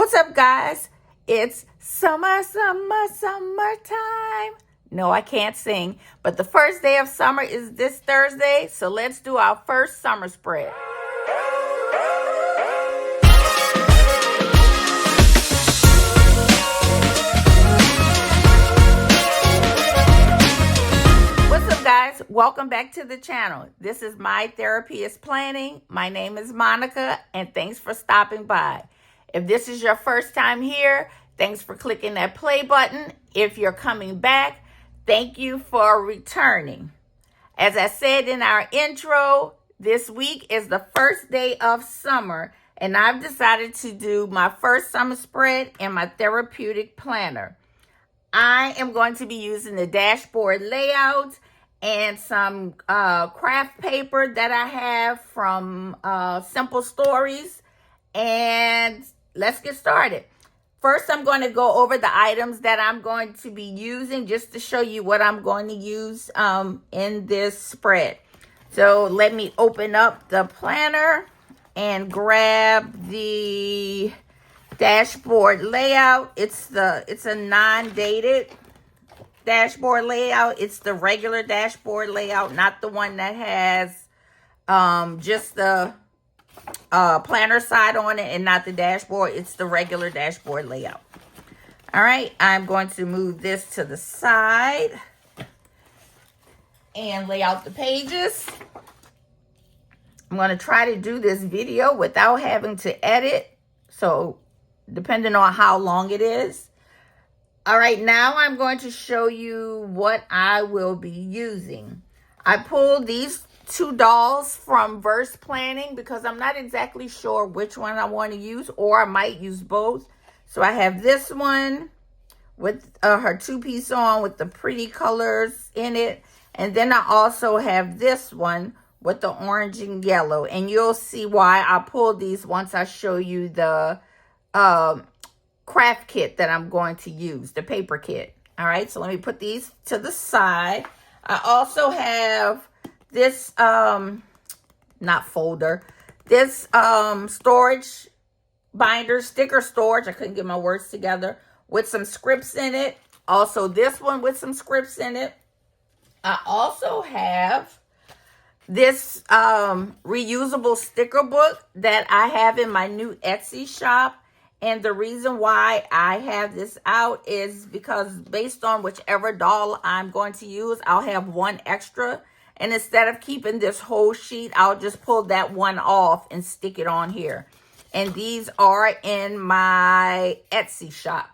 What's up, guys? It's summertime. No, I can't sing, but the first day of summer is this Thursday, so let's do our first summer spread. What's up, guys? Welcome back to the channel. This is My Therapy is Planning. My name is Monica, and thanks for stopping by. If this is your first time here, thanks for clicking that play button. If you're coming back, thank you for returning. As I said in our intro, this week is the first day of summer, and I've decided to do my first summer spread in my therapeutic planner. I am going to be using the dashboard layout and some craft paper that I have from Simple Stories, and let's get started. First, I'm going to go over the items that I'm going to be using just to show you what I'm going to use in this spread. So let me open up the planner and grab the dashboard layout. It's a non-dated dashboard layout. It's the regular dashboard layout, not the one that has just the planner side on it and not the dashboard. It's the regular dashboard layout. All right, I'm going to move this to the side and lay out the pages. I'm going to try to do this video without having to edit, so depending on how long it is. All right, now I'm going to show you what I will be using. I pulled these two dolls from Verse Planning because I'm not exactly sure which one I want to use, or I might use both. So I have this one with her two-piece on with the pretty colors in it. And then I also have this one with the orange and yellow. And you'll see why I pulled these once I show you the craft kit that I'm going to use, the paper kit. All right, so let me put these to the side. I also have this storage binder, sticker storage. I couldn't get my words together, with some scripts in it. Also this one with some scripts in it. I also have this reusable sticker book that I have in my new Etsy shop. And the reason why I have this out is because based on whichever doll I'm going to use, I'll have one extra. And instead of keeping this whole sheet, I'll just pull that one off and stick it on here. And these are in my Etsy shop.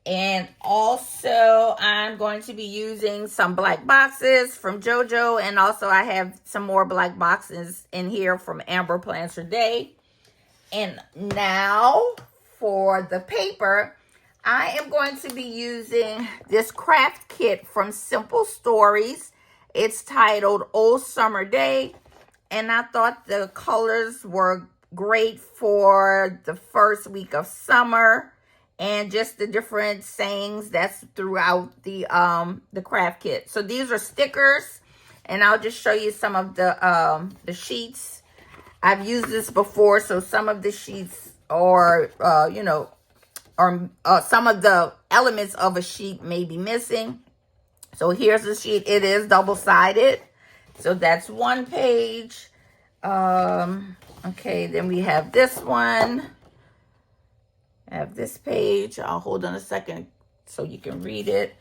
And also, I'm going to be using some black boxes from JoJo. And also, I have some more black boxes in here from Amber Plans Her Day. And now, for the paper, I am going to be using this craft kit from Simple Stories. It's titled Old Summer Day, and I thought the colors were great for the first week of summer and just the different sayings that's throughout the craft kit. So these are stickers, and I'll just show you some of the sheets. I've used this before, so some of the sheets are, some of the elements of a sheet may be missing. So here's the sheet. It is double-sided. So that's one page. Okay, then we have this one. I have this page. I'll hold on a second so you can read it.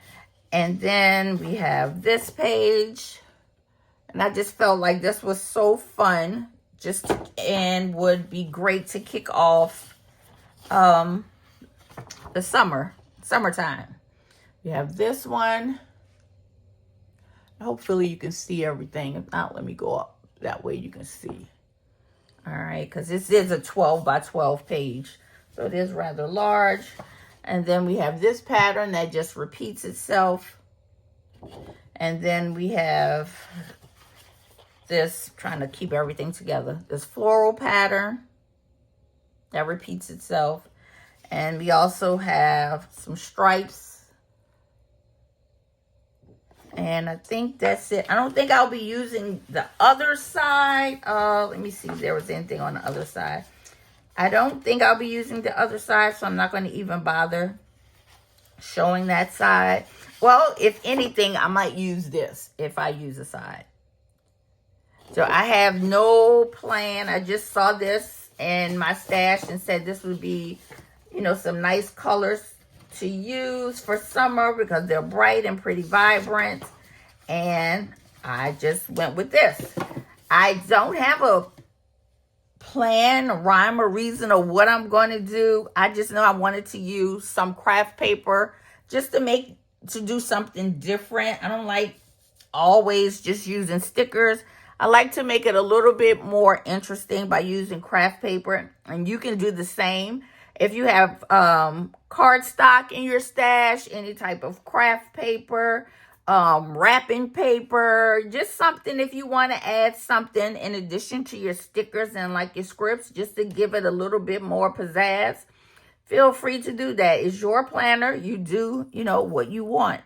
And then we have this page. And I just felt like this was so fun. And would be great to kick off the summertime. We have this one. Hopefully you can see everything. If not, let me go up. That way you can see. All right, because this is a 12 by 12 page. So it is rather large. And then we have this pattern that just repeats itself. And then we have this, trying to keep everything together, this floral pattern that repeats itself. And we also have some stripes. And I think that's it. I don't think I'll be using the other side. Let me see if there was anything on the other side. I don't think I'll be using the other side, so I'm not going to even bother showing that side. Well, if anything, I might use this if I use a side. So I have no plan. I just saw this in my stash and said this would be, you know, some nice colors to use for summer because they're bright and pretty vibrant. And I just went with this. I don't have a plan, rhyme, or reason of what I'm going to do. I just know I wanted to use some craft paper just to do something different. I don't like always just using stickers. I like to make it a little bit more interesting by using craft paper. And you can do the same. If you have cardstock in your stash, any type of craft paper, wrapping paper, just something if you want to add something in addition to your stickers and like your scripts, just to give it a little bit more pizzazz, feel free to do that. It's your planner. You do, you know, what you want.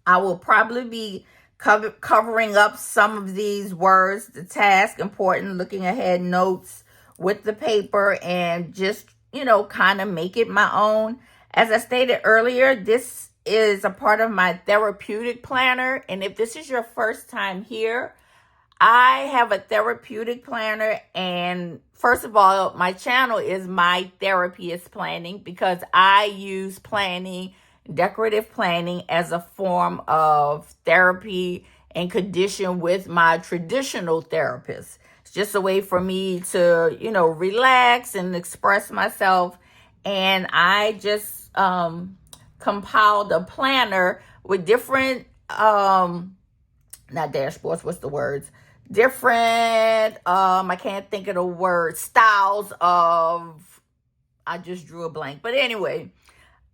I will probably be covering up some of these words, the task, important, looking ahead notes with the paper, and just, you know, kind of make it my own. As I stated earlier, this is a part of my therapeutic planner. And if this is your first time here, I have a therapeutic planner. And first of all, my channel is My Therapy is Planning because I use planning, decorative planning, as a form of therapy and condition with my traditional therapist. It's just a way for me to, you know, relax and express myself. And I just compiled a planner with different, not dashboards, what's the words? Different, I can't think of the word, styles of, I just drew a blank. But anyway,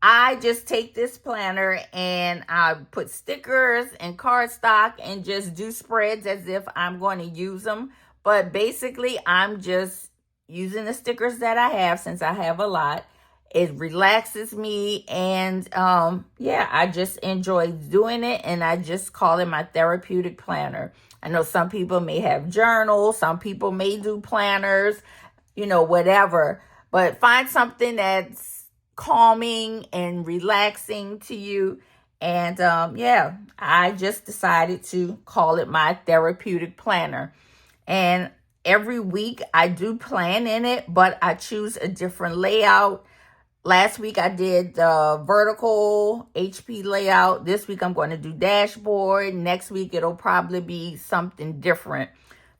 I just take this planner and I put stickers and cardstock and just do spreads as if I'm going to use them. But basically, I'm just using the stickers that I have since I have a lot. It relaxes me, and yeah, I just enjoy doing it, and I just call it my therapeutic planner. I know some people may have journals, some people may do planners, you know, whatever. But find something that's calming and relaxing to you. And yeah, I just decided to call it my therapeutic planner. And every week I do plan in it, but I choose a different layout. Last week I did the vertical HP layout. This week I'm going to do dashboard. Next week it'll probably be something different.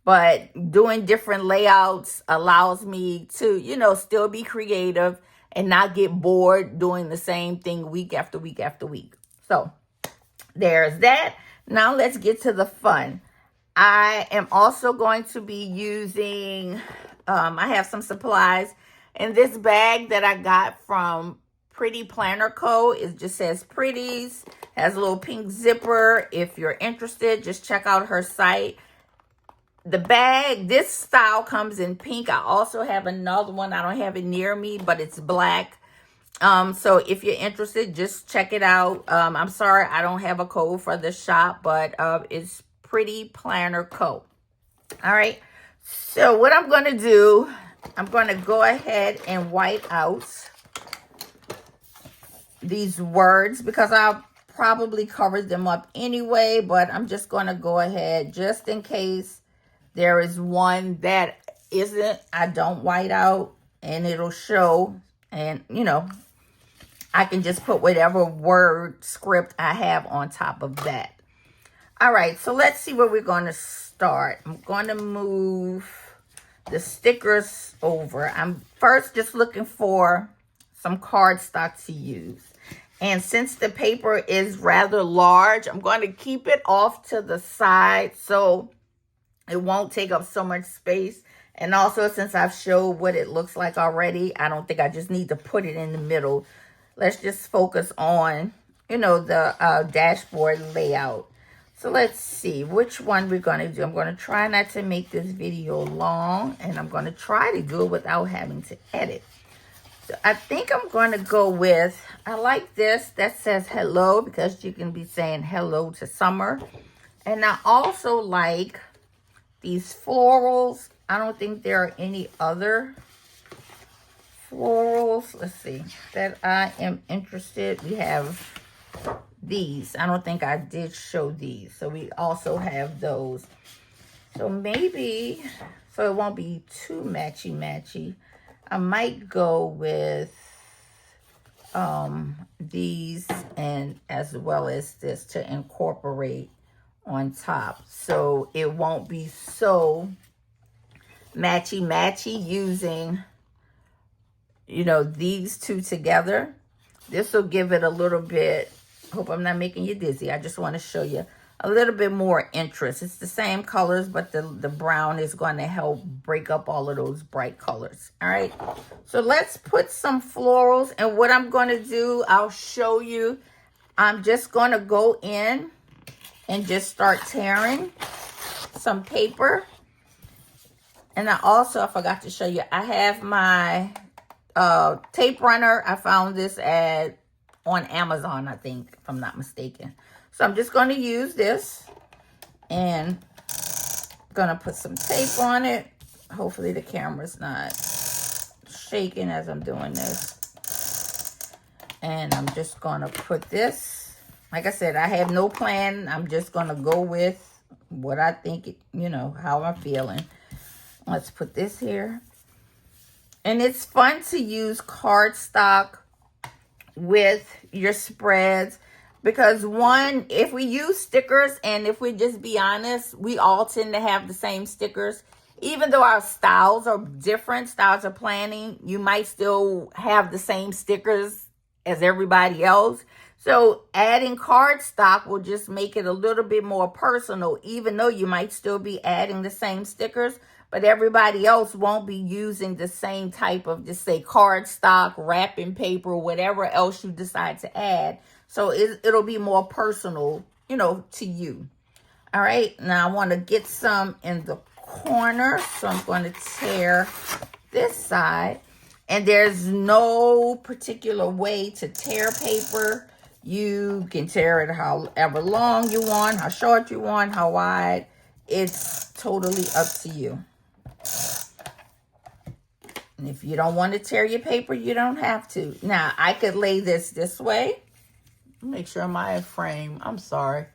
But doing different layouts allows me to, you know, still be creative and not get bored doing the same thing week after week after week. So there's that. Now let's get to the fun. I am also going to be using, I have some supplies. And this bag that I got from Pretty Planner Co. It just says Pretties. Has a little pink zipper. If you're interested, just check out her site. The bag, this style comes in pink. I also have another one. I don't have it near me, but it's black. So if you're interested, just check it out. I'm sorry I don't have a code for the shop, but it's Pretty Planner Co. All right. So what I'm going to do, I'm going to go ahead and white out these words because I'll probably cover them up anyway, but I'm just going to go ahead just in case there is one that isn't, I don't white out and it'll show, and you know, I can just put whatever word script I have on top of that. All right, so let's see where we're going to start. I'm going to move the stickers over. I'm first just looking for some cardstock to use. And since the paper is rather large, I'm going to keep it off to the side so it won't take up so much space. And also, since I've showed what it looks like already, I don't think I just need to put it in the middle. Let's just focus on, you know, the dashboard layout. So let's see which one we're going to do. I'm going to try not to make this video long, and I'm going to try to do it without having to edit. So I think I'm going to go with, I like this that says hello because you can be saying hello to summer. And I also like these florals. I don't think there are any other florals, let's see, that I am interested. We have these. I don't think I did show these. So we also have those. So maybe, so it won't be too matchy-matchy. I might go with these and as well as this to incorporate on top. So it won't be so matchy-matchy using, you know, these two together. This will give it a little bit, hope I'm not making you dizzy. I just want to show you a little bit more interest. It's the same colors, but the brown is going to help break up all of those bright colors. All right. So let's put some florals. And what I'm going to do, I'll show you. I'm just going to go in and just start tearing some paper. And I also, I forgot to show you, I have my tape runner. I found this on Amazon, I think, if I'm not mistaken. So I'm just going to use this and going to put some tape on it. Hopefully the camera's not shaking as I'm doing this. And I'm just going to put this. Like I said, I have no plan. I'm just going to go with what I think, you know, how I'm feeling. Let's put this here. And it's fun to use cardstock with your spreads. Because one, if we use stickers, and if we just be honest, we all tend to have the same stickers. Even though our styles are different, styles of planning, you might still have the same stickers as everybody else. So adding cardstock will just make it a little bit more personal, even though you might still be adding the same stickers, but everybody else won't be using the same type of, just say, cardstock, wrapping paper, whatever else you decide to add. So it'll be more personal, you know, to you. All right. Now I want to get some in the corner. So I'm going to tear this side. And there's no particular way to tear paper. You can tear it however long you want, how short you want, how wide. It's totally up to you. And if you don't want to tear your paper, you don't have to. Now, I could lay this way. Make sure my frame, I'm sorry.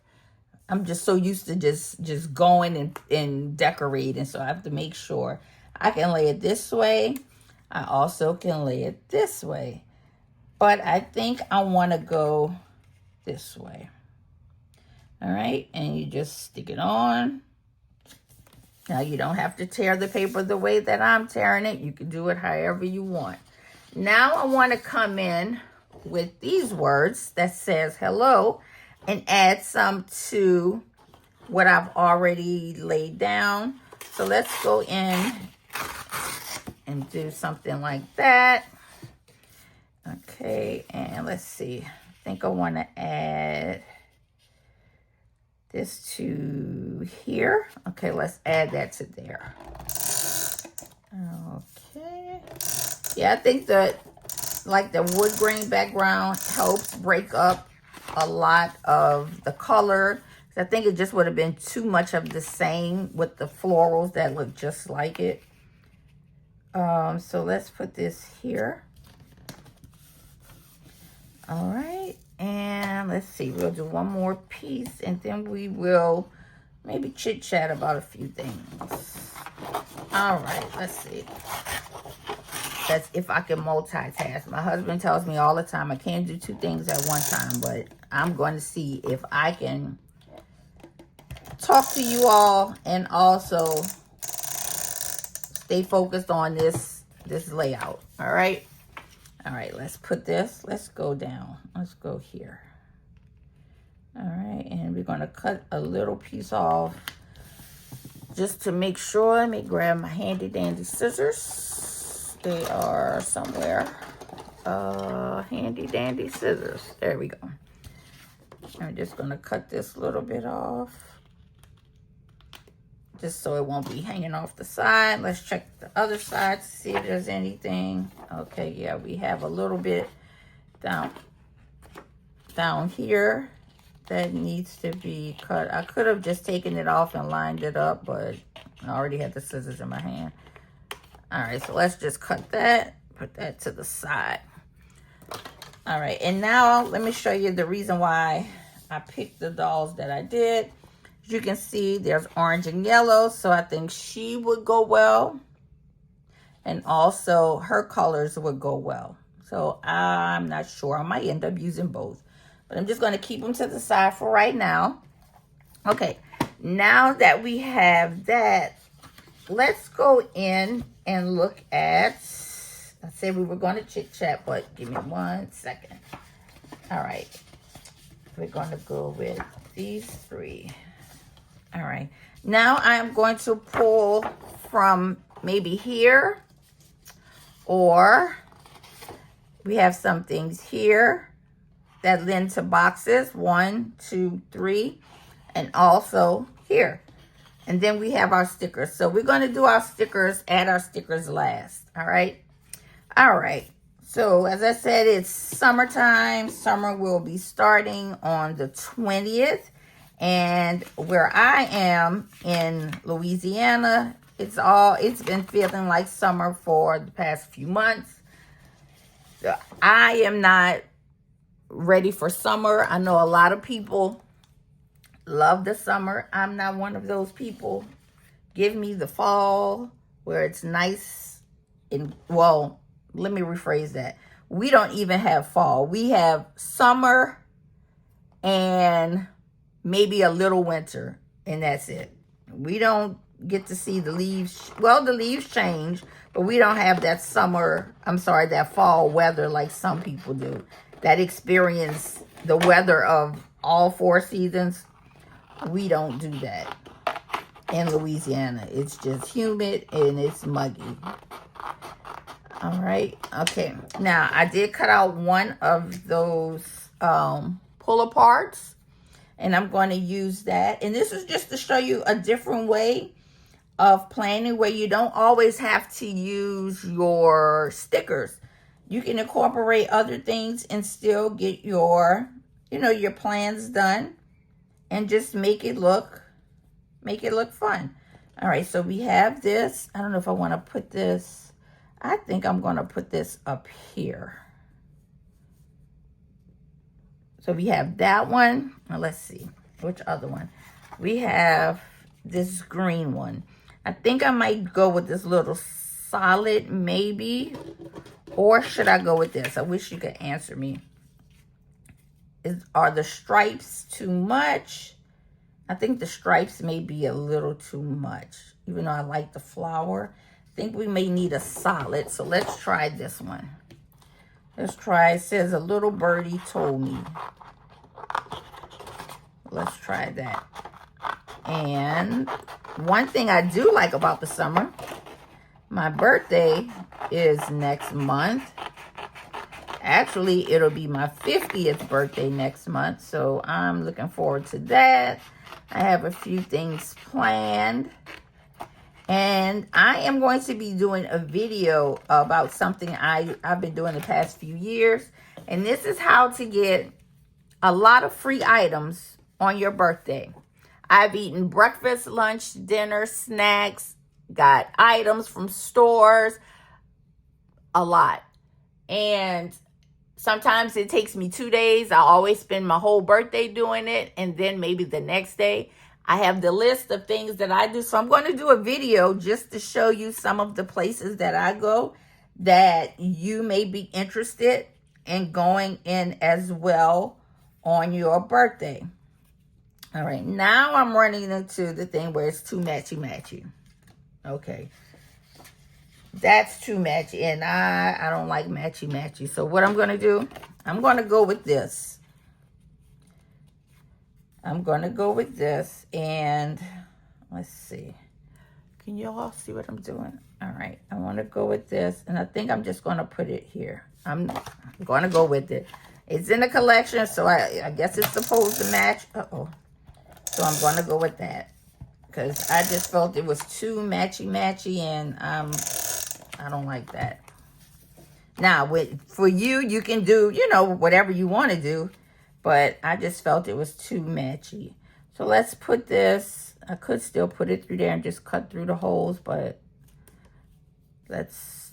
I'm just so used to just going and decorating. So I have to make sure I can lay it this way. I also can lay it this way. But I think I want to go this way. All right. And you just stick it on. Now you don't have to tear the paper the way that I'm tearing it. You can do it however you want. Now I want to come in with these words that says hello and add some to what I've already laid down. So let's go in and do something like that. Okay, and let's see. I think I want to add this to here. Okay, let's add that to there. Okay. Yeah, I think that like the wood grain background helps break up a lot of the color. I think it just would have been too much of the same with the florals that look just like it. So let's put this here. All right, and let's see, we'll do one more piece and then we will maybe chit chat about a few things. All right, let's see. That's if I can multitask. My husband tells me all the time I can't do two things at one time, but I'm going to see if I can talk to you all and also stay focused on this layout. All right. All right, let's put this. Let's go down. Let's go here. All right, and we're going to cut a little piece off just to make sure. Let me grab my handy dandy scissors. They are somewhere. Handy dandy scissors. There we go. I'm just going to cut this little bit off, just so it won't be hanging off the side. Let's check the other side to see if there's anything. Okay, yeah, we have a little bit down here that needs to be cut. I could have just taken it off and lined it up, but I already had the scissors in my hand. All right, so let's just cut that put that to the side. All right, and now let me show you the reason why I picked the dolls that I did. As you can see, there's orange and yellow, so I think she would go well. And also her colors would go well. So I'm not sure. I might end up using both. But I'm just going to keep them to the side for right now. Okay, now that we have that, let's go in and look at, I said we were going to chit chat, but give me 1 second. All right, we're going to go with these 3. All right, now I'm going to pull from maybe here, or we have some things here that lend to boxes, 1, 2, 3, and also here. And then we have our stickers. So we're going to do our stickers, add our stickers last. All right. All right. So as I said, it's summertime. Summer will be starting on the 20th. And where I am in Louisiana, it's been feeling like summer for the past few months. So I am not ready for summer. I know a lot of people love the summer. I'm not one of those people. Give me the fall where it's nice. And well, let me rephrase that. We don't even have fall. We have summer and maybe a little winter, and that's it. We don't get to see the leaves. Well, the leaves change, but we don't have that that fall weather like some people do, that experience the weather of all 4 seasons. We don't do that in Louisiana. It's just humid and it's muggy. All right. Okay. Now, I did cut out one of those pull aparts, and I'm going to use that. And this is just to show you a different way of planning where you don't always have to use your stickers. You can incorporate other things and still get your, your plans done and just make it look fun. All right, so we have this. I don't know if I want to put this. I think I'm going to put this up here. So we have that one. Now let's see. Which other one? We have this green one. I think I might go with this little solid maybe. Or should I go with this? I wish you could answer me. Are the stripes too much? I think the stripes may be a little too much. Even though I like the flower. I think we may need a solid. So let's try this one. Let's try. It says a little birdie told me. Let's try that. And one thing I do like about the summer, my birthday is next month. Actually, it'll be my 50th birthday next month. So I'm looking forward to that. I have a few things planned. And I am going to be doing a video about something I've been doing the past few years. And this is how to get a lot of free items on your birthday. I've eaten breakfast, lunch, dinner, snacks, got items from stores, a lot. And sometimes it takes me 2 days. I always spend my whole birthday doing it. And then maybe the next day, I have the list of things that I do. So I'm going to do a video just to show you some of the places that I go that you may be interested in going in as well on your birthday. All right, now I'm running into the thing where it's too matchy-matchy. Okay. That's too matchy, and I don't like matchy-matchy. So what I'm going to do, I'm going to go with this. I'm going to go with this, and let's see. Can you all see what I'm doing? All right, I want to go with this, and I think I'm just going to put it here. I'm going to go with it. It's in the collection, so I guess it's supposed to match. Uh-oh. So I'm going to go with that because I just felt it was too matchy-matchy, and I don't like that. Now, for you, you can do, whatever you want to do, but I just felt it was too matchy. So let's put this. I could still put it through there and just cut through the holes, but let's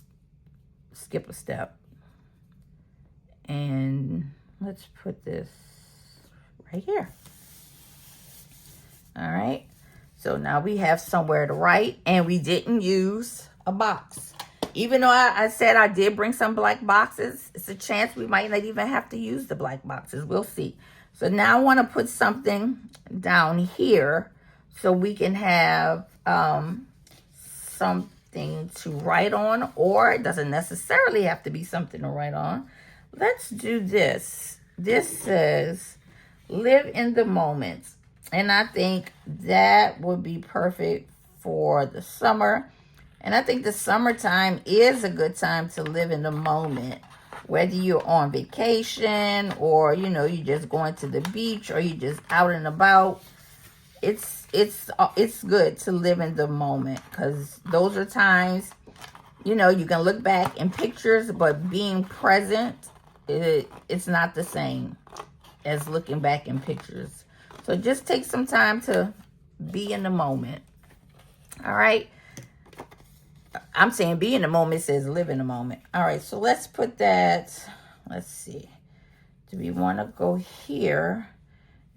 skip a step. And let's put this right here. All right. So now we have somewhere to write, and we didn't use a box. Even though I said I did bring some black boxes, it's a chance we might not even have to use the black boxes. We'll see. So now I want to put something down here so we can have something to write on, or it doesn't necessarily have to be something to write on. Let's do this. This says, live in the moment. And I think that would be perfect for the summer. And I think the summertime is a good time to live in the moment. Whether you're on vacation or, you know, you're just going to the beach or you're just out and about. It's good to live in the moment, because those are times, you know, you can look back in pictures, but being present, it's not the same as looking back in pictures. So just take some time to be in the moment. All right. I'm saying be in the moment, says live in the moment. All right. So let's put that. Let's see. Do we want to go here?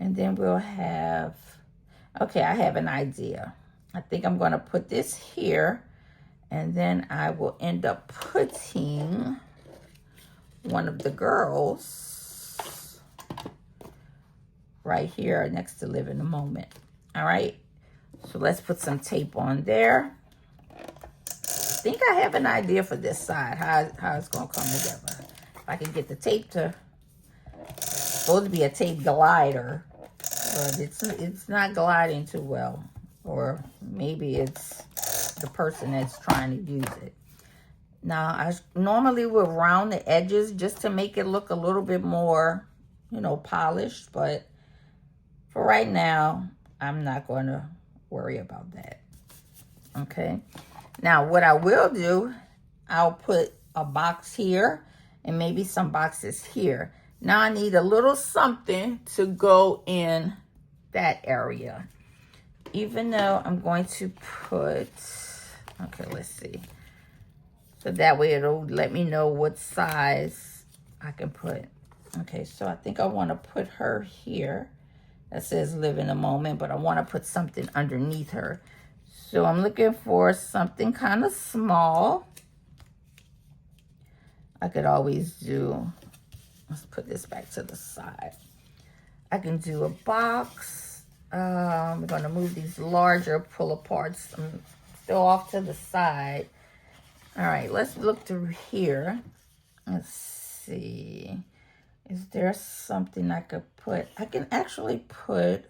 And then we'll have, okay, I have an idea. I think I'm going to put this here. And then I will end up putting one of the girls right here next to live in the moment. All right. So let's put some tape on there. I think I have an idea for this side, how it's going to come together. If I can get the tape to, it's supposed to be a tape glider, but it's not gliding too well. Or maybe it's the person that's trying to use it. Now, I normally would round the edges just to make it look a little bit more, you know, polished. But for right now, I'm not going to worry about that. Okay. Now, what I will do, I'll put a box here and maybe some boxes here. Now, I need a little something to go in that area. Even though I'm going to put, okay, let's see. So that way it'll let me know what size I can put. Okay, so I think I want to put her here. That says live in a moment, but I want to put something underneath her. So I'm looking for something kind of small. I could always do, let's put this back to the side. I can do a box. I'm going to move these larger pull aparts. I'm still off to the side. All right, let's look through here. Let's see. Is there something I could put? I can actually put,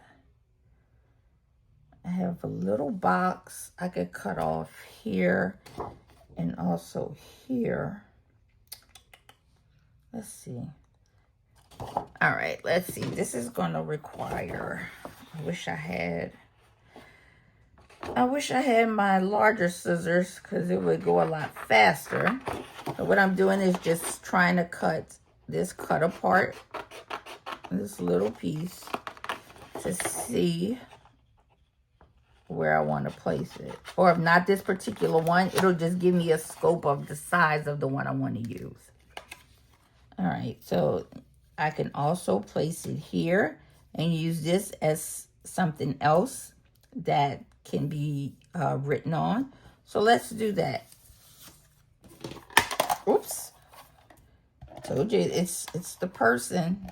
I have a little box I could cut off here and also here. Let's see. All right, let's see. This is going to require, I wish I had my larger scissors because it would go a lot faster. So what I'm doing is just trying to cut this cut apart, this little piece, to see where I want to place it. Or if not this particular one, it'll just give me a scope of the size of the one I want to use. All right, so I can also place it here and use this as something else that can be written on. So let's do that. Oops. Told you it's the person.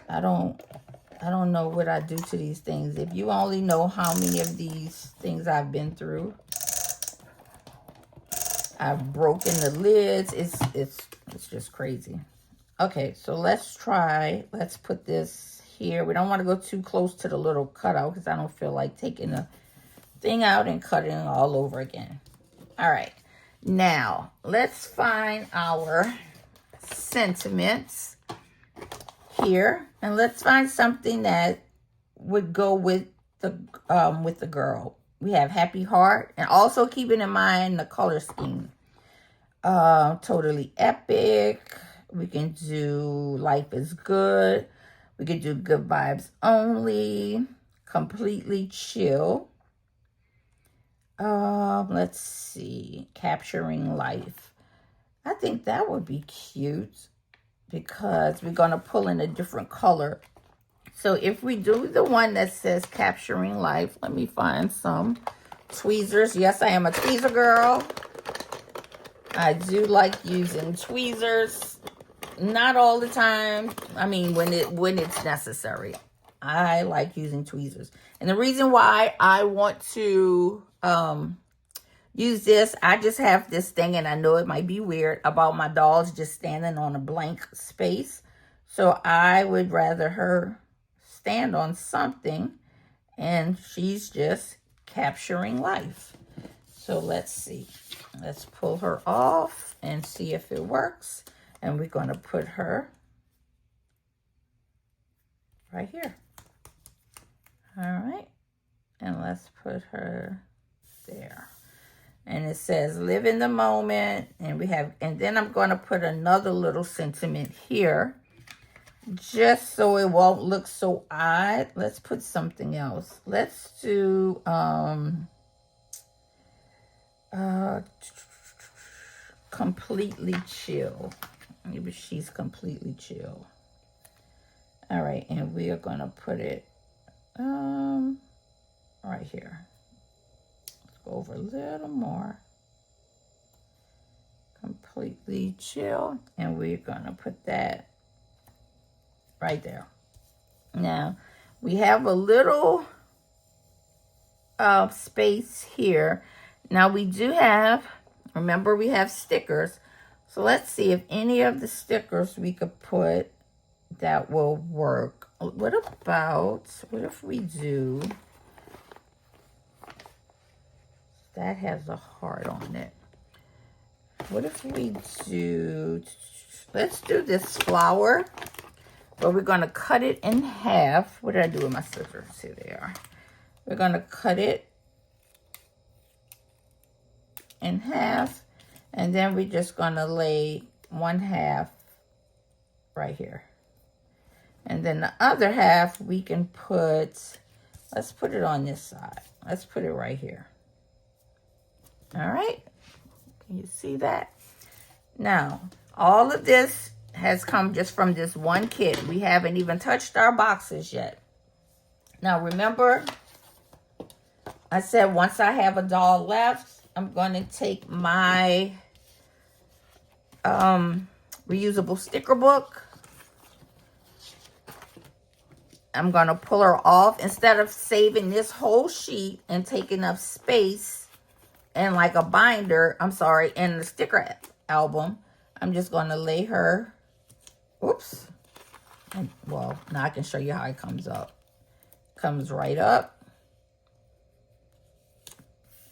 I don't know what I do to these things. If you only know how many of these things I've been through. I've broken the lids. It's just crazy. Okay, so let's try. Let's put this here. We don't want to go too close to the little cutout because I don't feel like taking the thing out and cutting it all over again. All right. Now, let's find our sentiments here, and let's find something that would go with the girl. We have happy heart, and also keeping in mind the color scheme. Totally epic. We can do life is good. We could do good vibes only. Completely chill. Let's see. Capturing life. I think that would be cute because we're going to pull in a different color. So if we do the one that says Capturing Life, let me find some tweezers. Yes, I am a tweezer girl. I do like using tweezers. Not all the time. I mean, when it's necessary. I like using tweezers. And the reason why I want to use this, I just have this thing, and I know it might be weird, about my dolls just standing on a blank space. So I would rather her stand on something, and she's just capturing life. So let's see. Let's pull her off and see if it works. And we're going to put her right here. All right. And let's put her there. And it says live in the moment. And then I'm going to put another little sentiment here, just so it won't look so odd. Let's put something else. Let's do completely chill. Maybe she's completely chill. All right, and we are going to put it right here. Let's go over a little more. Completely chill, and we're going to put that right there. Now, we have a little space here. Now, we do have, remember, we have stickers. So let's see if any of the stickers we could put that will work. What if we do, that has a heart on it. What if we do, let's do this flower, but we're going to cut it in half. What did I do with my scissors? Here they are. We're going to cut it in half. And then we're just going to lay one half right here. And then the other half we can put, let's put it on this side. Let's put it right here. All right. Can you see that? Now, all of this has come just from this one kit. We haven't even touched our boxes yet. Now, remember, I said once I have a doll left, I'm going to take my reusable sticker book. I'm going to pull her off. Instead of saving this whole sheet and taking up space and like a binder, in the sticker album, I'm just going to lay her, oops. And, well, now I can show you how it comes up. Comes right up.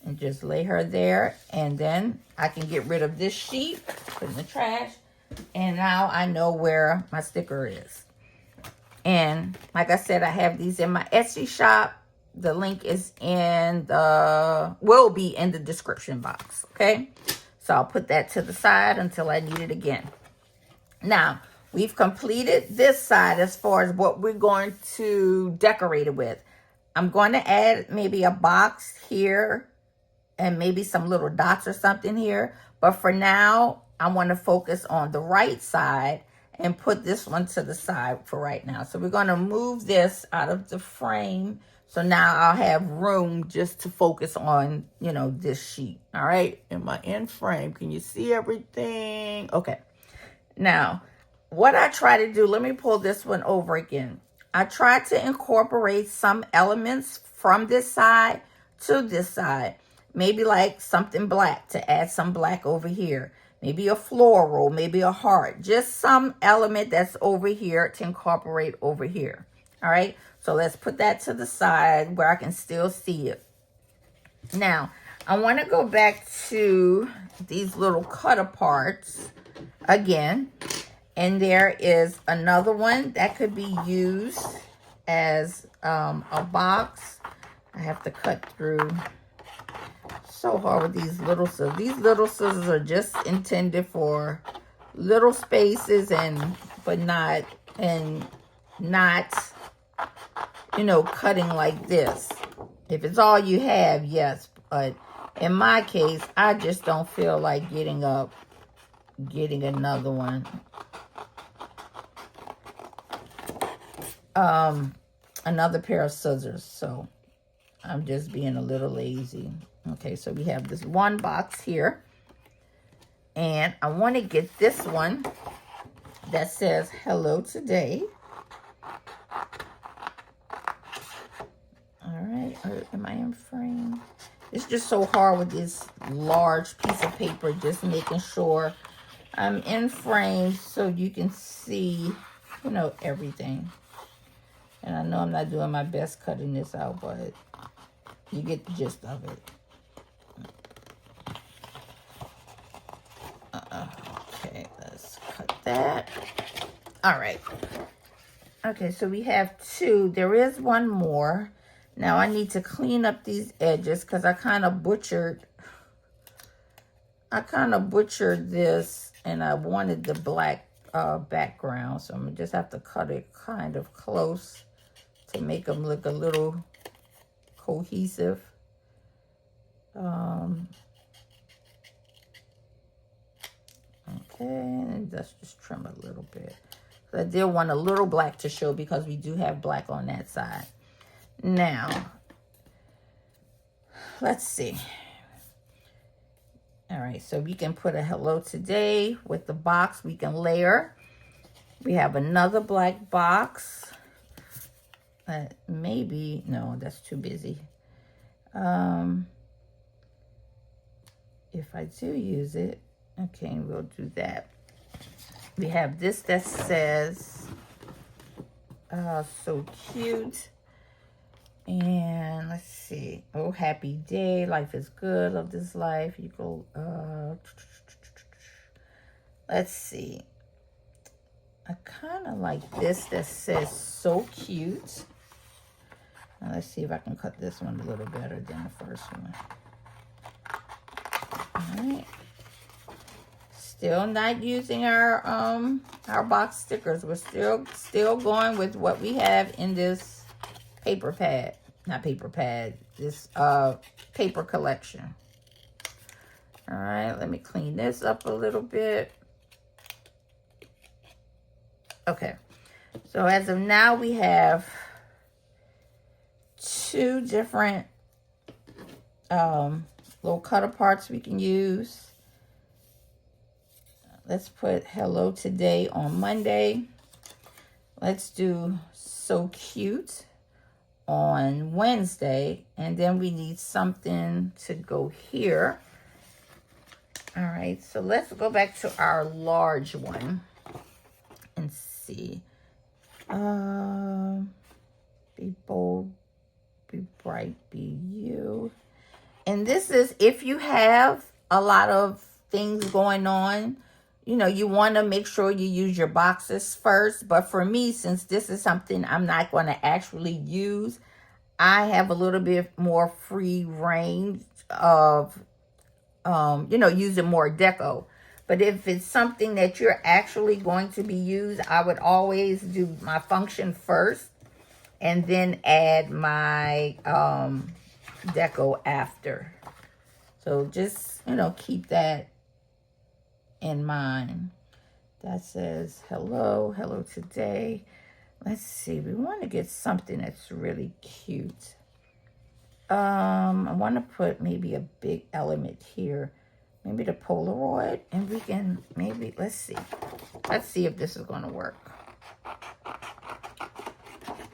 And just lay her there. And then I can get rid of this sheet, put it in the trash. And now I know where my sticker is. And like I said, I have these in my Etsy shop. The link is will be in the description box. Okay. So I'll put that to the side until I need it again. Now, we've completed this side as far as what we're going to decorate it with. I'm going to add maybe a box here and maybe some little dots or something here. But for now, I want to focus on the right side and put this one to the side for right now. So we're going to move this out of the frame. So now I'll have room just to focus on, this sheet. All right. In my end frame. Can you see everything? Okay. Now, what I try to do, let me pull this one over again. I try to incorporate some elements from this side to this side. Maybe like something black to add some black over here. Maybe a floral, maybe a heart. Just some element that's over here to incorporate over here. All right. So let's put that to the side where I can still see it. Now, I want to go back to these little cut aparts again. And there is another one that could be used as a box. I have to cut through. So hard with these little scissors. These little scissors are just intended for little spaces but not cutting like this. If it's all you have, yes. But in my case, I just don't feel like getting up, getting another one. Another pair of scissors. So I'm just being a little lazy. Okay, so we have this one box here. And I want to get this one that says hello today. All right, am I in frame? It's just so hard with this large piece of paper, just making sure I'm in frame so you can see, you know, everything. And I know I'm not doing my best cutting this out, but you get the gist of it. Okay, let's cut that. All right. Okay, so we have two. There is one more. Now I need to clean up these edges because I kind of butchered this, and I wanted the black background. So I'm going to just have to cut it kind of close to make them look a little cohesive. Okay, and let's just trim a little bit. I did want a little black to show because we do have black on that side. Now, let's see. All right, so we can put a hello today with the box. We can layer. We have another black box. Maybe, no, that's too busy. If I do use it, okay, we'll do that. We have this that says, so cute. And let's see. Oh, happy day. Life is good. Love this life. You go, let's see. I kind of like this that says so cute. Now let's see if I can cut this one a little better than the first one. All right. Still not using our box stickers. We're still going with what we have in this paper pad. Not paper pad. This paper collection. All right, let me clean this up a little bit. Okay. So as of now, we have two different little cutter parts we can use. Let's put hello today on Monday. Let's do so cute on Wednesday. And then we need something to go here. All right, so let's go back to our large one and see. Be bold, be bright, be you. And this is if you have a lot of things going on, you know, you want to make sure you use your boxes first. But for me, since this is something I'm not going to actually use, I have a little bit more free range of, you know, using more deco. But if it's something that you're actually going to be used, I would always do my function first and then add my deco after. So just, you know, keep that in mind. That says hello today. Let's see, we want to get something that's really cute. I want to put maybe a big element here, maybe the Polaroid, and we can maybe, let's see if this is going to work.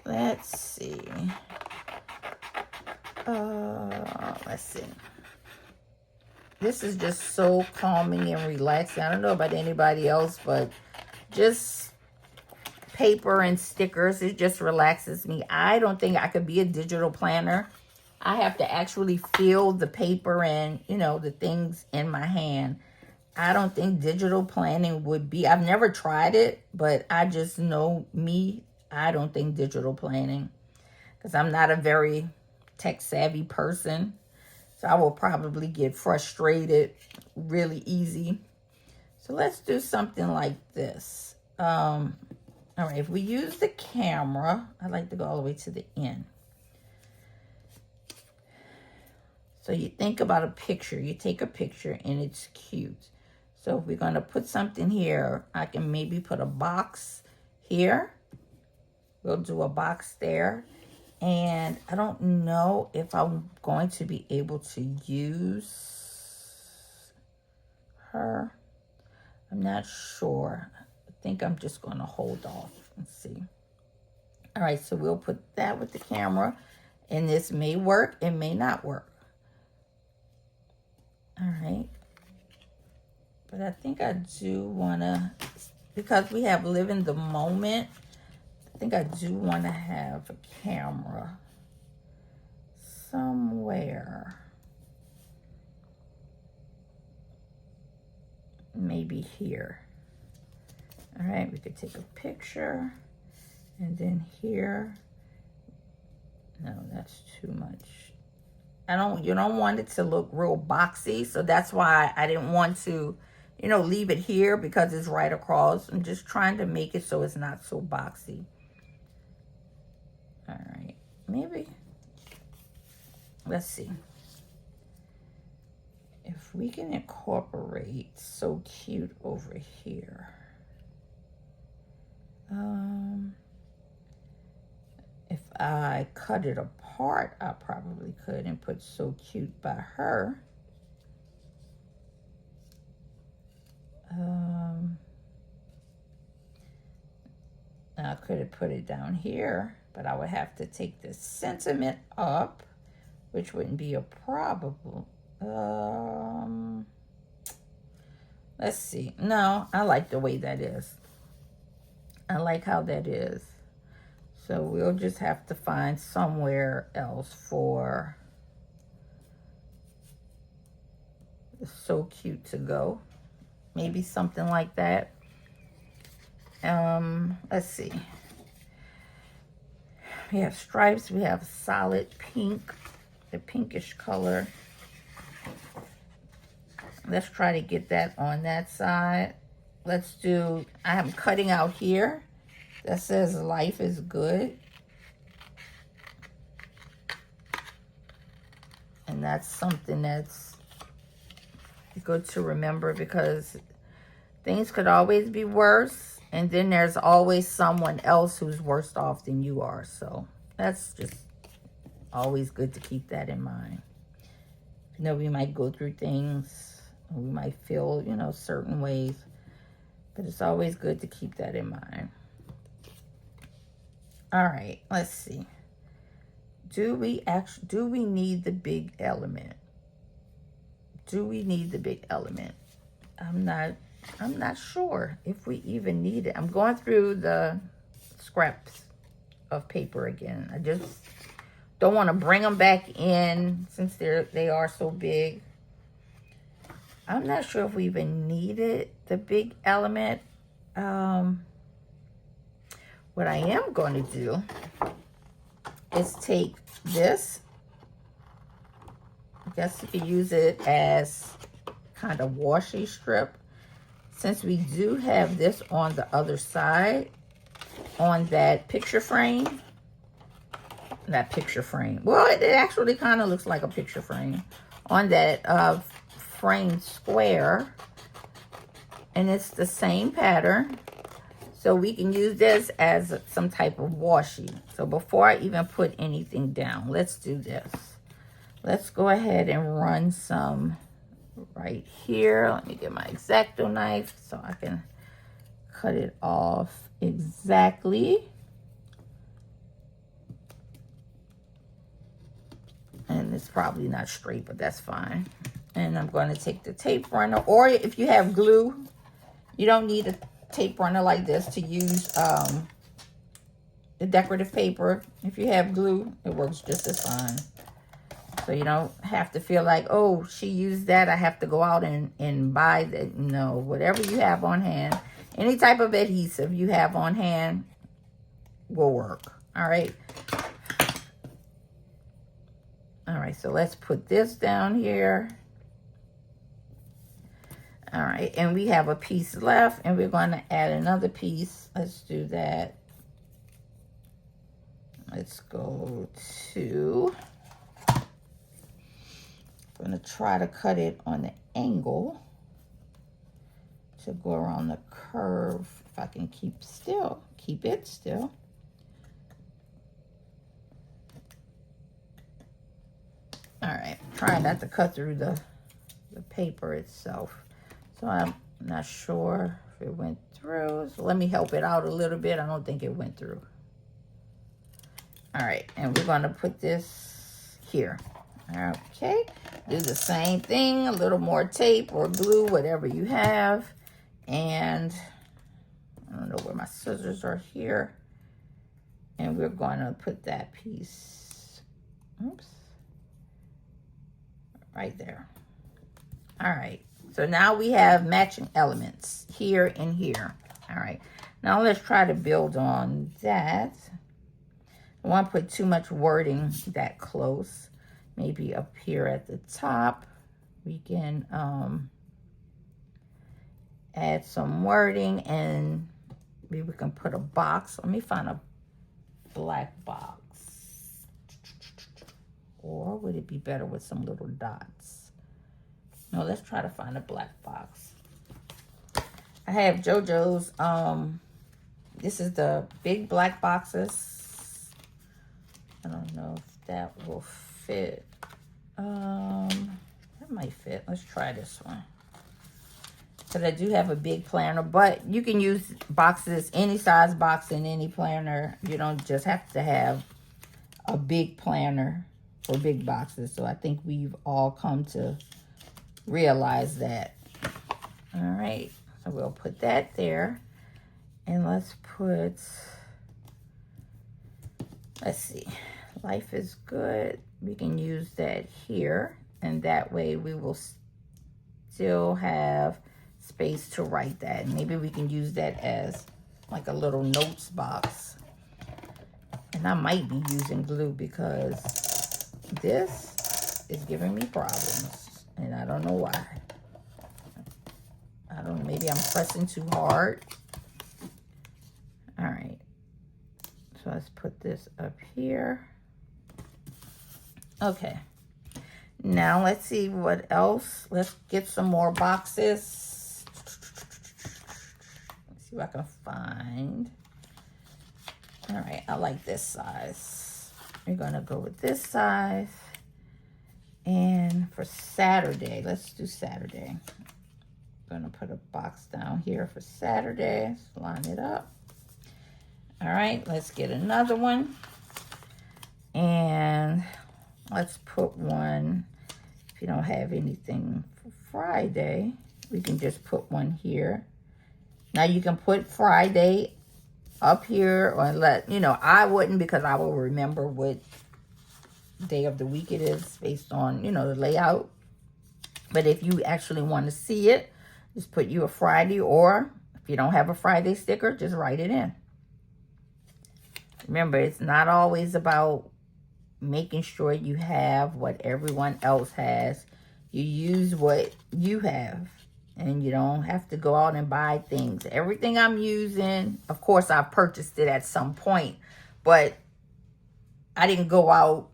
Let's see. Let's see. This is just so calming and relaxing. I don't know about anybody else, but just paper and stickers, it just relaxes me. I don't think I could be a digital planner. I have to actually feel the paper and, you know, the things in my hand. I don't think digital planning would be, I've never tried it, but I just know me. I don't think digital planning, because I'm not a very tech savvy person. So I will probably get frustrated really easy. So let's do something like this. All right, if we use the camera, I like to go all the way to the end. So you think about a picture, you take a picture and it's cute. So if we're going to put something here, I can maybe put a box here. We'll do a box there. And I don't know if I'm going to be able to use her. I'm not sure. I think I'm just going to hold off and see. All right, so we'll put that with the camera. And this may work, it may not work. All right. But I think I do want to, because we have live in the moment, I think I do want to have a camera somewhere. Maybe here. All right, we could take a picture. And then here. No, that's too much. You don't want it to look real boxy. So that's why I didn't want to, leave it here because it's right across. I'm just trying to make it so it's not so boxy. All right, maybe. Let's see. If we can incorporate So Cute over here. If I cut it apart, I probably could and put So Cute by her. I could have put it down here, but I would have to take the sentiment up, which wouldn't be a problem. Let's see. No, I like the way that is. I like how that is. So we'll just have to find somewhere else for the So Cute to go. Maybe something like that. Let's see. We have stripes. We have solid pink, the pinkish color. Let's try to get that on that side. Let's do, I am cutting out here. That says life is good. And that's something that's good to remember because things could always be worse. And then there's always someone else who's worse off than you are. So that's just always good to keep that in mind. We might go through things. We might feel, certain ways. But it's always good to keep that in mind. All right, let's see. Do we need the big element? Do we need the big element? I'm not sure if we even need it. I'm going through the scraps of paper again. I just don't want to bring them back in since they are so big. I'm not sure if we even needed the big element. What I am going to do is take this. I guess you could use it as kind of washi strip. Since we do have this on the other side, on that picture frame. Well, it actually kind of looks like a picture frame. On that frame square. And it's the same pattern. So we can use this as some type of washi. So before I even put anything down, let's do this. Let's go ahead and run some right here. Let me get my X-Acto knife so I can cut it off exactly. And it's probably not straight, but that's fine. And I'm going to take the tape runner, or if you have glue, you don't need a tape runner like this to use the decorative paper. If you have glue, it works just as fine. So you don't have to feel like, oh, she used that, I have to go out and buy that. No, whatever you have on hand, any type of adhesive you have on hand will work. All right. All right, so let's put this down here. All right, and we have a piece left, and we're going to add another piece. Let's do that. Let's go to, I'm going to try to cut it on the angle. to go around the curve. If I can keep it still. All right, trying not to cut through the paper itself. So I'm not sure if it went through. So let me help it out a little bit. I don't think it went through. All right, and we're gonna put this here. Okay, do the same thing, a little more tape or glue, whatever you have. And I don't know where my scissors are here. And we're gonna put that piece, oops, right there. All right, so now we have matching elements here and here. All right, now let's try to build on that. I don't want to put too much wording that close. Maybe up here at the top, we can add some wording, and maybe we can put a box. Let me find a black box. Or would it be better with some little dots? No, let's try to find a black box. I have JoJo's, this is the big black boxes. I don't know if that will fit. That might fit. Let's try this one. Because I do have a big planner, but you can use boxes, any size box in any planner. You don't just have to have a big planner for big boxes. So I think we've all come to realize that. All right, so we'll put that there. And let's see, life is good. We can use that here, and that way we will still have space to write that. Maybe we can use that as like a little notes box. And I might be using glue because this is giving me problems, and I don't know why. I don't know, maybe I'm pressing too hard. All right, so let's put this up here. Okay, now let's see what else. Let's get some more boxes. Let's see what I can find. All right, I like this size. We're gonna go with this size. And for Saturday, let's do Saturday. I'm gonna put a box down here for Saturday. Let's line it up. All right, let's get another one. And let's put one, if you don't have anything for Friday, we can just put one here. Now you can put Friday up here, or I wouldn't, because I will remember what day of the week it is based on, the layout. But if you actually want to see it, just put you a Friday, or if you don't have a Friday sticker, just write it in. Remember, it's not always about making sure you have what everyone else has. You use what you have, and you don't have to go out and buy things. Everything I'm using, of course, I purchased it at some point, but I didn't go out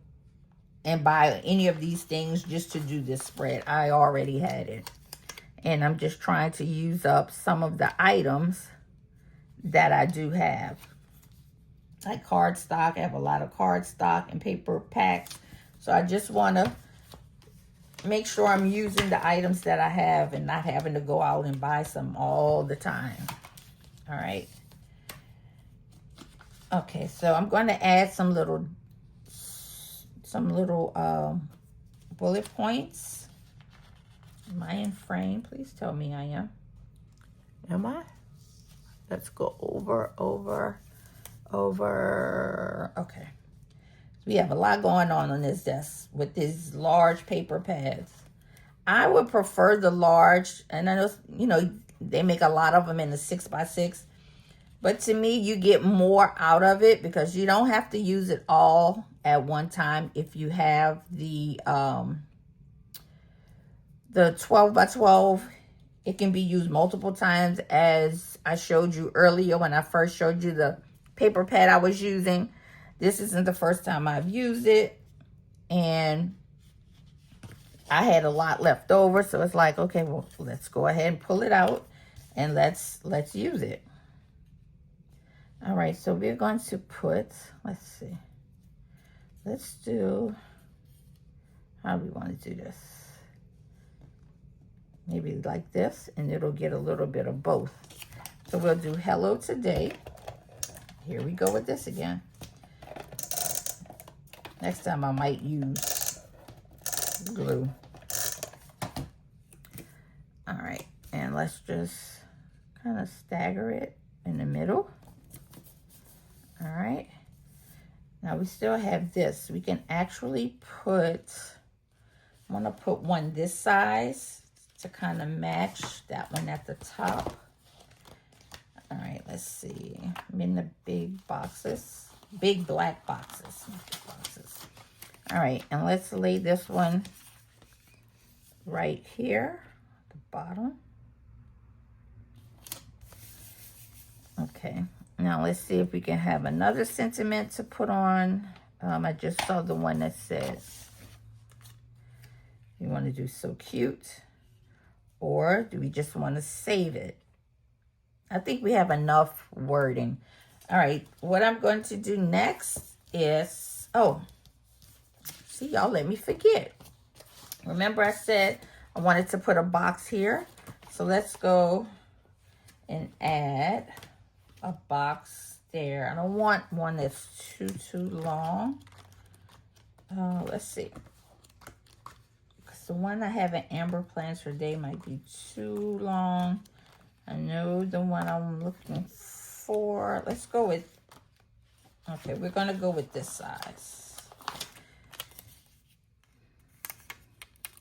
and buy any of these things just to do this spread. I already had it. And I'm just trying to use up some of the items that I do have. Like cardstock. I have a lot of cardstock and paper packs. So I just want to make sure I'm using the items that I have and not having to go out and buy some all the time. All right. Okay, so I'm going to add some little bullet points. Am I in frame? Please tell me I am. Am I? Let's go over. Okay. So we have a lot going on this desk with these large paper pads. I would prefer the large, and I know, they make a lot of them in the 6x6. But to me, you get more out of it because you don't have to use it all at one time. If you have the 12x12, it can be used multiple times, as I showed you earlier when I first showed you the paper pad I was using. This isn't the first time I've used it, and I had a lot left over, so it's like, okay, well, let's go ahead and pull it out. and let's use it. All right, so we're going to put, let's see. Let's do, how do we want to do this? Maybe like this, and it'll get a little bit of both. So we'll do hello today. Here we go with this again. Next time I might use glue. All right, and let's just kind of stagger it in the middle. All right. Now we still have this. We can actually put, I'm gonna put one this size to kind of match that one at the top. All right, let's see. I'm in the big boxes, big black boxes. All right, and let's lay this one right here at the bottom. Okay, now let's see if we can have another sentiment to put on. I just saw the one that says, you want to do so cute, or do we just want to save it? I think we have enough wording. All right, what I'm going to do next is, oh, see, y'all let me forget. Remember I said I wanted to put a box here. So let's go and add a box there. I don't want one that's too long. Let's see. Because the one I have in Amber Plans for Day might be too long. I know the one I'm looking for. Let's go with, okay, we're going to go with this size.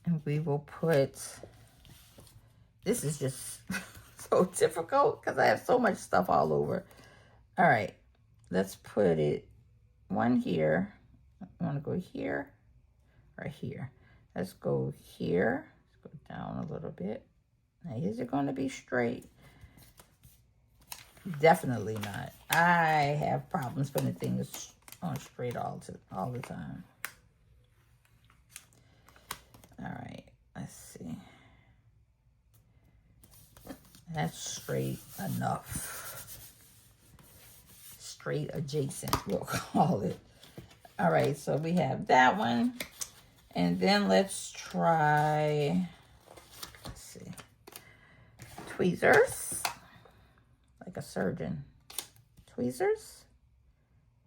And we will put, this is just so difficult because I have so much stuff all over. All right, let's put it one here. I want to go here or here. Let's go here. Let's go down a little bit. Now, is it going to be straight? Definitely not. I have problems putting things on straight all the time. All right, let's see. That's straight enough. Straight adjacent, we'll call it. All right, so we have that one. And then let's try, let's see, tweezers. Like a surgeon. Tweezers.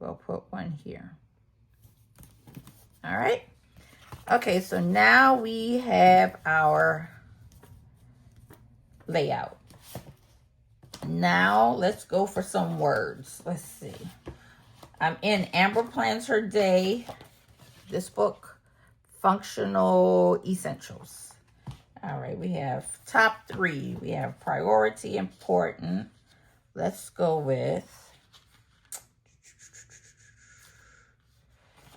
We'll put one here. All right. Okay, so now we have our layout. Now let's go for some words. Let's see. I'm in Amber Plans Her Day. This book, Functional Essentials. All right, we have top 3. We have priority, important. Let's go with,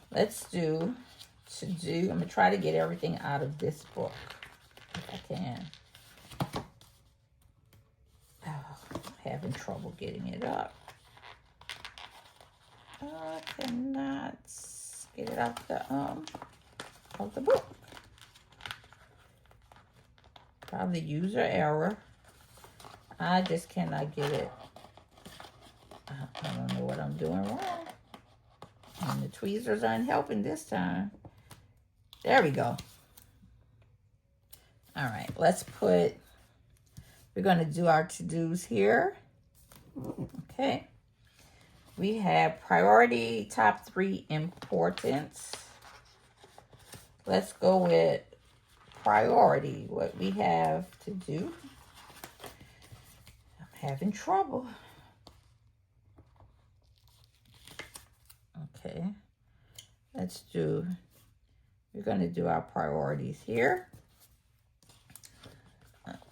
let's do to do. I'm going to try to get everything out of this book if I can. Oh, having trouble getting it up. I cannot get it out of the book. Probably user error. I just cannot get it. I don't know what I'm doing wrong. And the tweezers aren't helping this time. There we go. All right, let's put, we're going to do our to-dos here. Okay. We have priority, top 3, importance. Let's go with priority, what we have to do. I'm having trouble. Okay, let's do, we're going to do our priorities here.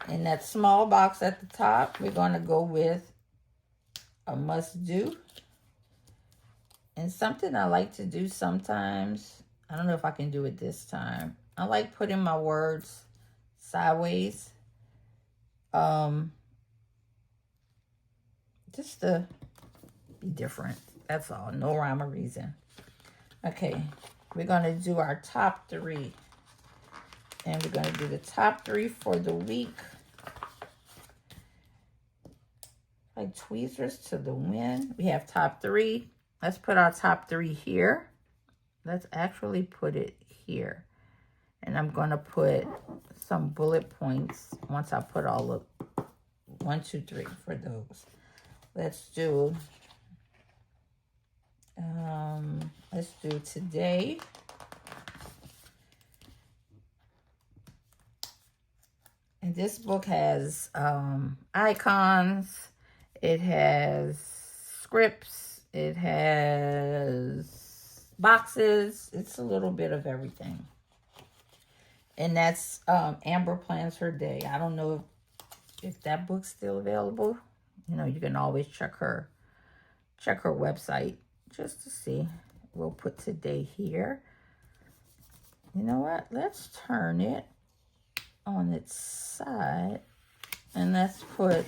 In that small box at the top, we're going to go with a must do. And something I like to do sometimes, I don't know if I can do it this time. I like putting my words sideways. Just to be different. That's all. No rhyme or reason. Okay. We're going to do our top 3. And we're going to do the top 3 for the week. like tweezers to the wind. We have top 3. Let's put our top 3 here. Let's actually put it here. And I'm going to put some bullet points once I put all of 1, 2, 3 for those. Let's do today. And this book has icons, it has scripts, it has boxes. It's a little bit of everything. And that's Amber Plans Her Day. I don't know if that book's still available. You know, you can always check her website just to see. We'll put today here. You know what? Let's turn it on its side and let's put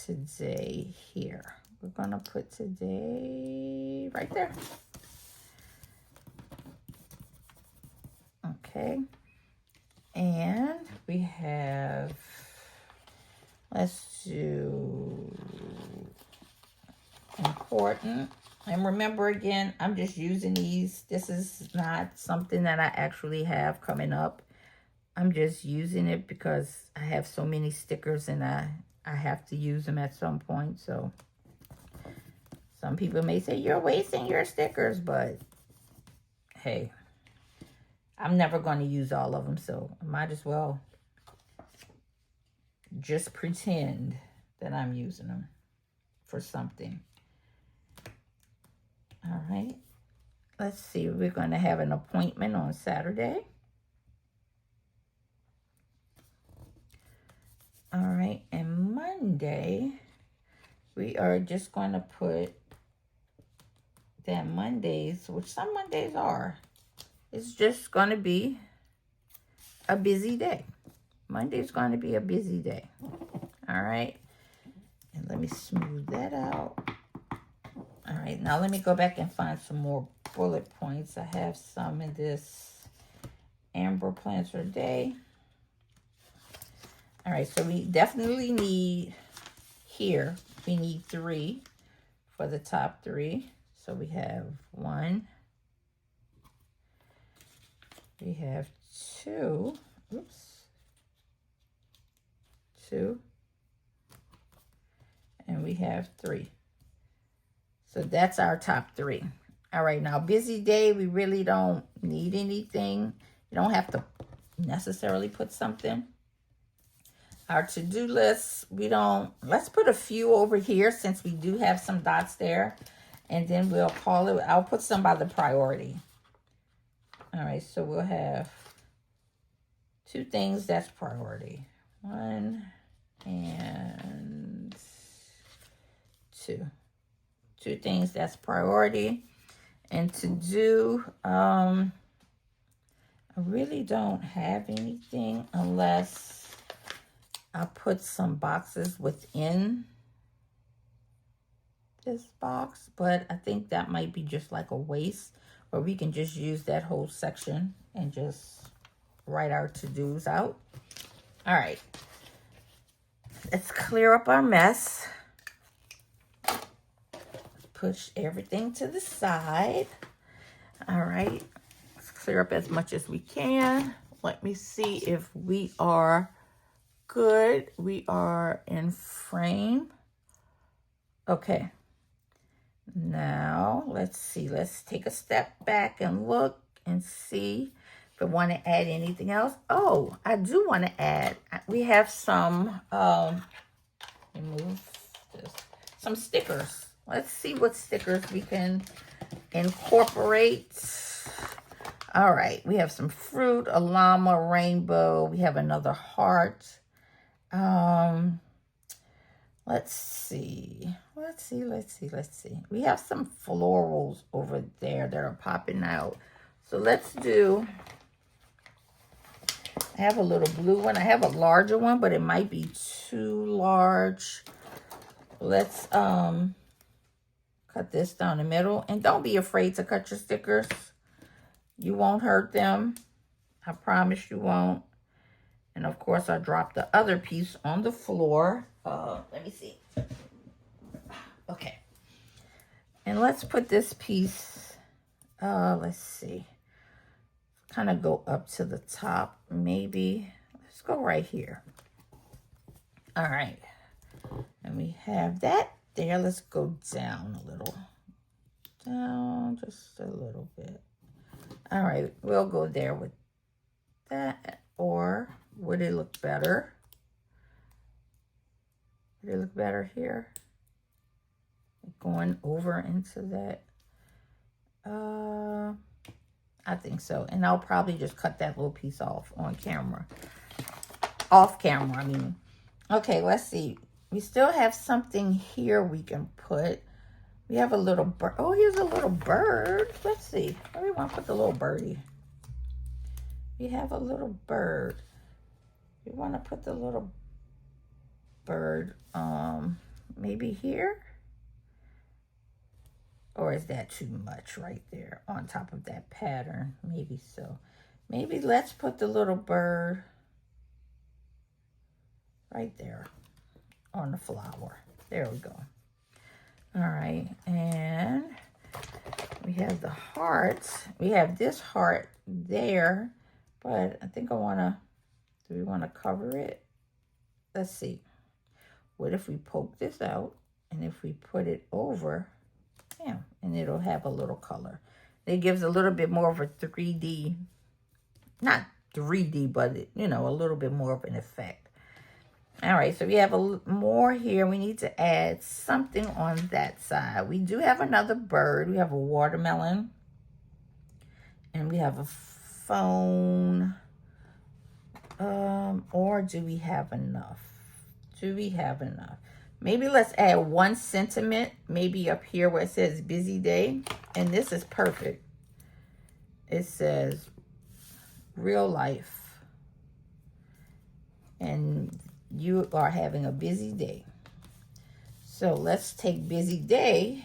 today here. We're gonna put today right there. Okay, and we have, let's do important. And remember, again, I'm just using these. This is not something that I actually have coming up. I'm just using it because I have so many stickers and I have to use them at some point. So some people may say, you're wasting your stickers, but hey, I'm never going to use all of them. So I might as well just pretend that I'm using them for something. All right. Let's see. We're going to have an appointment on Saturday. All right, and Monday, we are just going to put that Mondays, which some Mondays are, it's just going to be a busy day. Monday's going to be a busy day. All right, and let me smooth that out. All right, now let me go back and find some more bullet points. I have some in this Amber Plans Her Day. All right, so we definitely need here, we need 3 for the top 3. So we have 1, we have 2, oops, 2, and we have 3. So that's our top 3. All right, now busy day, we really don't need anything. You don't have to necessarily put something. Our to-do list, we don't, let's put a few over here since we do have some dots there. And then we'll call it, I'll put some by the priority. All right, so we'll have 2 things that's priority. 1 and 2. 2 things that's priority. And to do, I really don't have anything unless I put some boxes within this box, but I think that might be just like a waste, or we can just use that whole section and just write our to-dos out. All right, let's clear up our mess. Push everything to the side. All right, let's clear up as much as we can. Let me see if we are good. We are in frame. Okay. Now, let's see. Let's take a step back and look and see if I want to add anything else. Oh, I do want to add. We have some, remove this, some stickers. Let's see what stickers we can incorporate. All right. We have some fruit, a llama, rainbow. We have another heart. Let's see. We have some florals over there that are popping out. So let's do, I have a little blue one. I have a larger one, but it might be too large. Let's cut this down the middle. And don't be afraid to cut your stickers. You won't hurt them. I promise you won't. And of course, I dropped the other piece on the floor Let me see. Okay. And let's put this piece, let's see. Kind of go up to the top. Maybe, let's go right here. All right. And we have that there. Let's go down a little. Down just a little bit. All right. We'll go there with that. Or would it look better? Would it look better here? Going over into that. I think so. And I'll probably just cut that little piece off on camera. Off camera, I mean. Okay, let's see. We still have something here we can put. We have a little bird. Oh, here's a little bird. Let's see. Where do we want to put the little birdie? We have a little bird. We want to put the little bird maybe here. Or is that too much right there on top of that pattern? Maybe so. Maybe let's put the little bird right there on the flower. There we go. All right, and we have the hearts. We have this heart there, but I think I want to, do we want to cover it? Let's see. What if we poke this out, and if we put it over, yeah, and it'll have a little color. It gives a little bit more of a 3D, not 3D, but, you know, a little bit more of an effect. All right, so we have more here. We need to add something on that side. We do have another bird. We have a watermelon. And we have a phone. Or do we have enough? Do we have enough? Maybe let's add one sentiment, maybe up here where it says busy day. And this is perfect. It says real life. And you are having a busy day. So let's take busy day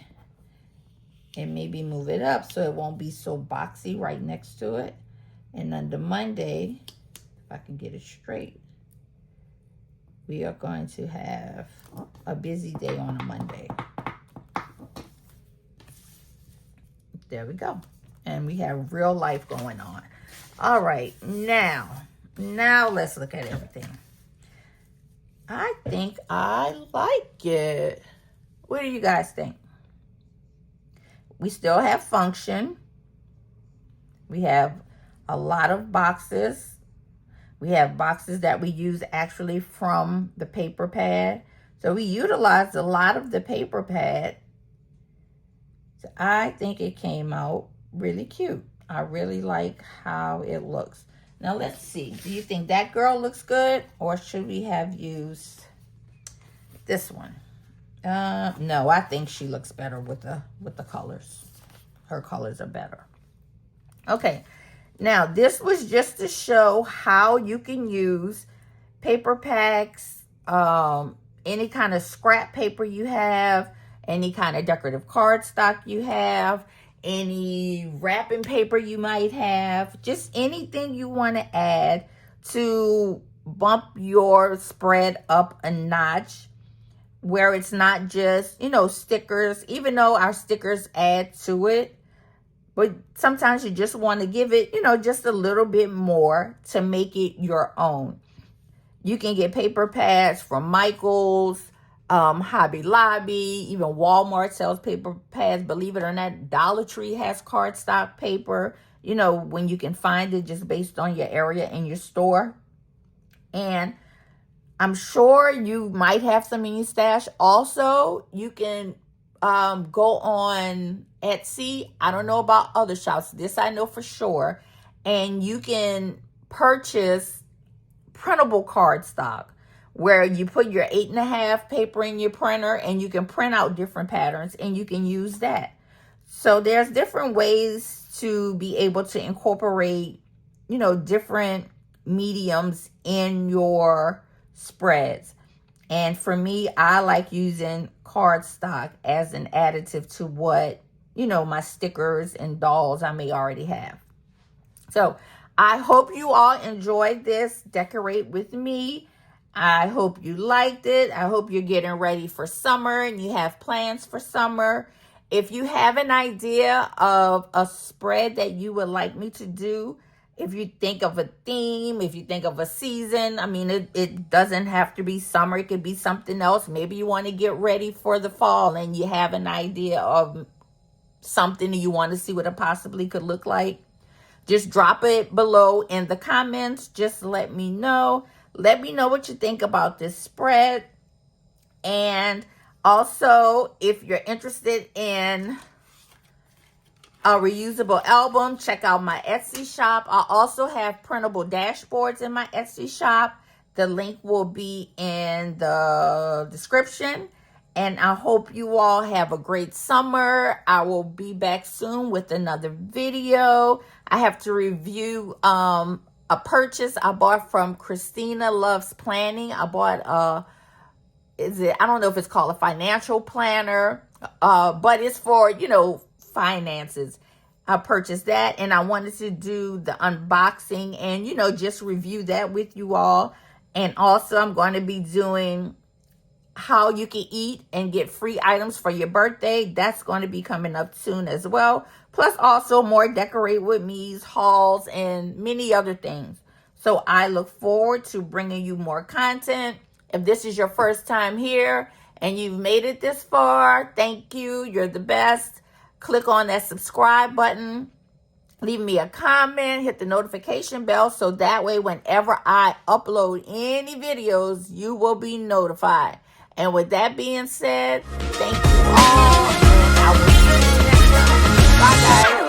and maybe move it up so it won't be so boxy right next to it. And under Monday, if I can get it straight, we are going to have a busy day on a Monday. There we go. And we have real life going on. All right, now let's look at everything. I think I like it. What do you guys think? We still have function. We have a lot of boxes. We have boxes that we use actually from the paper pad. So we utilized a lot of the paper pad. So I think it came out really cute. I really like how it looks. Now let's see. Do you think that girl looks good, or should we have used this one? No, I think she looks better with the colors. Her colors are better. Okay. Now, this was just to show how you can use paper packs, any kind of scrap paper you have, any kind of decorative cardstock you have, any wrapping paper you might have, just anything you want to add to bump your spread up a notch, where it's not just, you know, stickers, even though our stickers add to it. But sometimes you just want to give it, you know, just a little bit more to make it your own. You can get paper pads from Michael's, Hobby Lobby, even Walmart sells paper pads. Believe it or not, Dollar Tree has cardstock paper, you know, when you can find it just based on your area in your store. And I'm sure you might have some in your stash. Also, you can go on Etsy. I don't know about other shops. This I know for sure. And you can purchase printable cardstock where you put your 8.5 paper in your printer and you can print out different patterns and you can use that. So there's different ways to be able to incorporate, you know, different mediums in your spreads. And for me, I like using cardstock as an additive to what, you know, my stickers and dolls I may already have. So I hope you all enjoyed this Decorate with Me. I hope you liked it. I hope you're getting ready for summer and you have plans for summer. If you have an idea of a spread that you would like me to do, if you think of a theme, if you think of a season, I mean, it doesn't have to be summer. It could be something else. Maybe you want to get ready for the fall and you have an idea of something and you want to see what it possibly could look like. Just drop it below in the comments. Just let me know. Let me know what you think about this spread. And also, if you're interested in a reusable album, check out my Etsy shop. I also have printable dashboards in my Etsy shop. The link will be in the description. And I hope you all have a great summer. I will be back soon with another video. I have to review a purchase I bought from Christina Loves Planning. I bought I don't know if it's called a financial planner, but it's for, finances. I purchased that and I wanted to do the unboxing and, just review that with you all. And also I'm going to be doing how you can eat and get free items for your birthday. That's going to be coming up soon as well. Plus also more Decorate With Me's hauls and many other things. So I look forward to bringing you more content. If this is your first time here and you've made it this far, thank you. You're the best. Click on that subscribe button. Leave me a comment. Hit the notification bell so that way whenever I upload any videos, you will be notified. And with that being said, thank you all. And I will see you next time. Bye, guys.